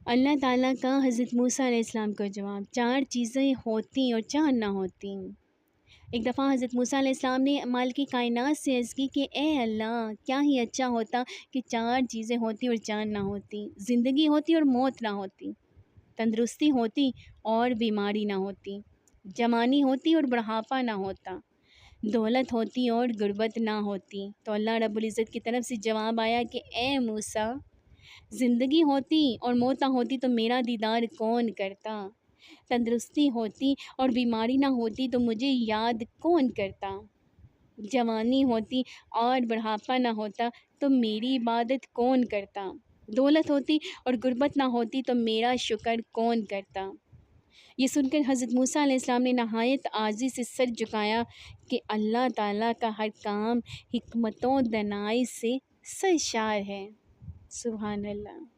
اللہ تعالیٰ کا حضرت موسیٰ علیہ السلام کو جواب، 4 چیزیں ہوتی اور 4 نہ ہوتی۔ ایک دفعہ حضرت موسیٰ علیہ السلام نے مالک کائنات سے عرض کی کہ اے اللہ، کیا ہی اچھا ہوتا کہ 4 چیزیں ہوتی اور 4 نہ ہوتی، زندگی ہوتی اور موت نہ ہوتی، تندرستی ہوتی اور بیماری نہ ہوتی، جوانی ہوتی اور بڑھاپا نہ ہوتا، دولت ہوتی اور غربت نہ ہوتی۔ تو اللہ رب العزت کی طرف سے جواب آیا کہ اے موسیٰ، زندگی ہوتی اور موت نہ ہوتی تو میرا دیدار کون کرتا، تندرستی ہوتی اور بیماری نہ ہوتی تو مجھے یاد کون کرتا، جوانی ہوتی اور بڑھاپا نہ ہوتا تو میری عبادت کون کرتا، دولت ہوتی اور غربت نہ ہوتی تو میرا شکر کون کرتا۔ یہ سن کر حضرت موسیٰ علیہ السلام نے نہایت عاجزی سے سر جھکایا کہ اللہ تعالیٰ کا ہر کام حکمت و دانائی سے سرشار ہے۔ سبحان اللہ۔